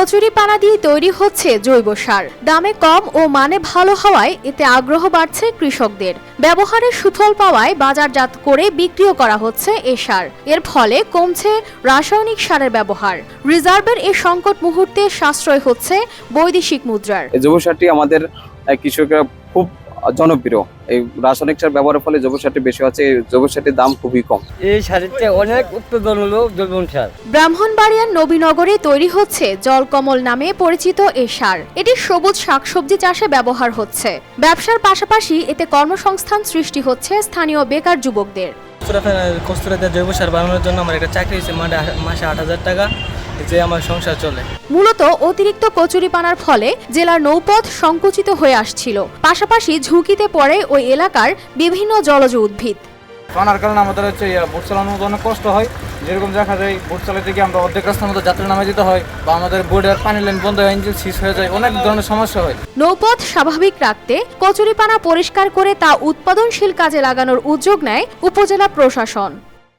কচুরিপানা দিয়ে তৈরি হচ্ছে জৈব সার। দামে কম ও মানে ভালো হওয়ায় এতে আগ্রহ বাড়ছে কৃষকদের। ব্যবহারের সুফল পাওয়ায় বাজারজাত করে বিক্রিও করা হচ্ছে এ সার। এর ফলে কমছে রাসায়নিক সারের ব্যবহার। রিজার্ভের এই সংকট মুহূর্তে সাশ্রয় হচ্ছে বৈদেশিক মুদ্রার। জৈব সারটি আমাদের কৃষকরা খুব জনপ্রিয়। এই রাসায়নিক সার ব্যবহারের ফলে জৈব সারটি বেশি হচ্ছে। এই জৈব সারটির দাম খুবই কম। এই সারটি অনেক উৎপাদন হলো জৈব সার। ব্রাহ্মণবাড়িয়ার নবীনগরে তৈরি হচ্ছে জলকমল নামে পরিচিত এ সার। এটি সবুজ শাকসবজি চাষে ব্যবহার হচ্ছে। ব্যবসার পাশাপাশি এতে কর্মসংস্থান সৃষ্টি হচ্ছে স্থানীয় বেকার যুবকদের। কস্তুরীতে জৈব সার বানানোর জন্য আমার একটা চাকরি হয়েছে, মাসে ৮,০০০ টাকা, যে আমার সংসার চলে। মূলত অতিরিক্ত কচুরিপানার ফলে জেলার নৌপথ সংকুচিত হয়ে আসছিল। পাশাপাশি ঝুঁকিতে পড়ে ওই এলাকার বিভিন্ন জলজ উদ্ভিদ। পানার কারণে আমাদের বোট চালানোর মতো অনেক কষ্ট হয়। যেরকম দেখা যায় বোট চালাতে গিয়ে আমরা অর্ধেক রাস্তার মতো যাত্রা নামে যেতে হয়, বা আমাদের বোর্ডের পানি লাইন বন্ধ হয়ে ইঞ্জিন সিজ হয়ে যায়, অনেক ধরনের সমস্যা হয়। নৌপথ স্বাভাবিক রাখতে কচুরিপানা পরিষ্কার করে তা উৎপাদনশীল কাজে লাগানোর উদ্যোগ নেয় উপজেলা প্রশাসন।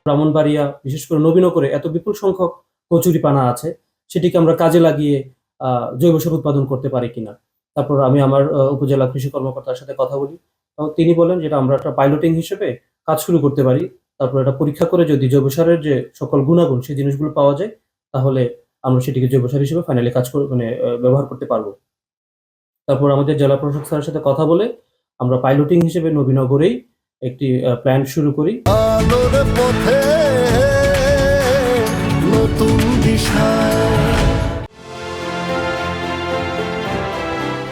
ব্রাহ্মণবাড়িয়া বিশেষ করে নবীনগরে এত বিপুল সংখ্যক কচুরিপানা আছে, সেটিকে আমরা কাজে লাগিয়ে জৈব সার উৎপাদন করতে পারি কিনা। তারপর আমি আমার উপজেলা কৃষি কর্মকর্তার সাথে কথা বলি। তিনি বলেন যেটা আমরা একটা পাইলটিং হিসেবে কাজ শুরু করতে পারি। তারপর এটা পরীক্ষা করে যদি জৈব সারের যে সকল গুণাগুণ সেই জিনিসগুলো পাওয়া যায়, তাহলে আমরা সেটিকে জৈব সার হিসেবে ফাইনালি ব্যবহার করতে পারবো। তারপর আমাদের জেলা প্রশাসক স্যারের সাথে কথা বলে আমরা পাইলটিং হিসেবে নবীনগরেই একটি প্ল্যান শুরু করি।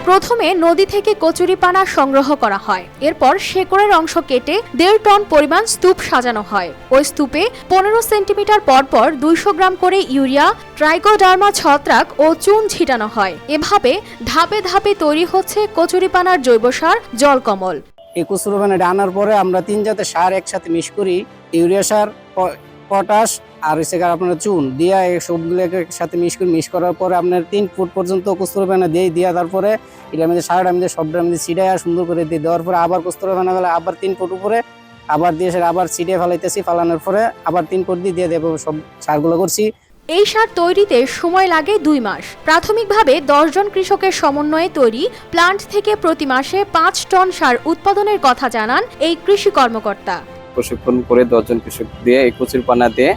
প্রথমে নদী থেকে কচুরিপানা সংগ্রহ করা হয়। এরপর শেকড়ের অংশ কেটে ১.৫ টন পরিমাণ স্তূপ সাজানো হয়। ওই স্তূপে ১৫ সেন্টিমিটার পরপর ২০০ গ্রাম করে ইউরিয়া, ট্রাইকোডার্মা ছত্রাক ও চুন ছিটানো হয়। এভাবে ধাপে ধাপে তৈরি হচ্ছে কচুরিপানার জৈব সার জলকমল। এই কচুরিপানাটা আনার পরে আমরা ৩ জাতের সার একসাথে মিক্স করি। ইউরিয়া সার, পটাশ আর আপনার চুন দিয়া সবগুলো একসাথে মিক্স করার পরে আপনার ৩ ফুট পর্যন্ত কচুরিপানা দিয়ে তারপরে এটা আমাদের সারটা আমাদের সবটা আমাদের ছিটায় সুন্দর করে দিয়ে দেওয়ার পরে আবার কচুরিপানা গেলে আবার ৩ ফুট উপরে আবার দিয়ে আবার ছিটিয়ে ফেলাইতেছি। ফেলানোর পরে আবার 3 ফুট দিয়ে দেবো। সব সারগুলো করছি। এই সার তৈরিতে সময় লাগে ২ মাস। প্রাথমিকভাবে ১০ জন কৃষকের সমন্বয়ে তৈরি প্লান্ট থেকে প্রতি মাসে ৫ টন সার উৎপাদনের কথা জানান এই কৃষি কর্মকর্তা। প্রশিক্ষণ করে ১০ জন কৃষক দিয়ে এই কচুরিপানা দিয়ে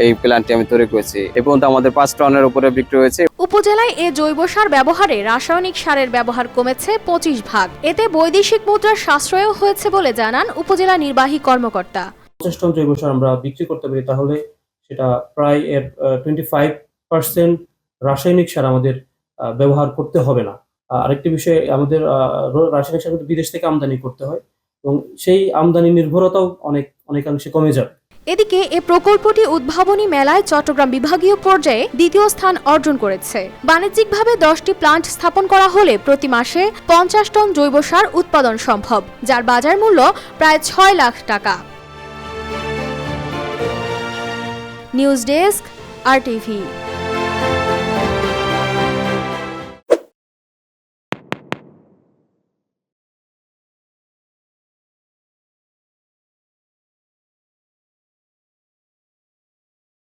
এই প্ল্যান্টটি আমি তৈরি করেছি। এ পর্যন্ত আমাদের ৫ টনের উপরে বিক্রি হয়েছে। উপজেলায় এ জৈব সার ব্যবহারে রাসায়নিক সারের ব্যবহার কমেছে ২৫ ভাগ। এতে বৈদেশিক মুদ্রার সাশ্রয়ও হয়েছে বলে জানান উপজেলা নির্বাহী কর্মকর্তা। ৫০ টন জৈব সার আমরা বিক্রি করতে পারি, তাহলে সেটা প্রায় 25% রাসায়নিক সার আমাদের ব্যবহার করতে হবে না। আরেকটি বিষয়, আমাদের রাসায়নিক সার বিদেশ থেকে আমদানি করতে হয় এবং সেই আমদানি নির্ভরতাও অনেকাংশে কমে যাবে। এদিকে এ প্রকল্পটি উদ্ভাবনী মেলায় চট্টগ্রাম বিভাগীয় পর্যায়ে ২য় স্থান অর্জন করেছে। বাণিজ্যিকভাবে ১০টি প্লান্ট স্থাপন করা হলে প্রতি মাসে ৫০ টন জৈব সার উৎপাদন সম্ভব, যার বাজার মূল্য প্রায় ৬ লাখ টাকা। News desk, RTV।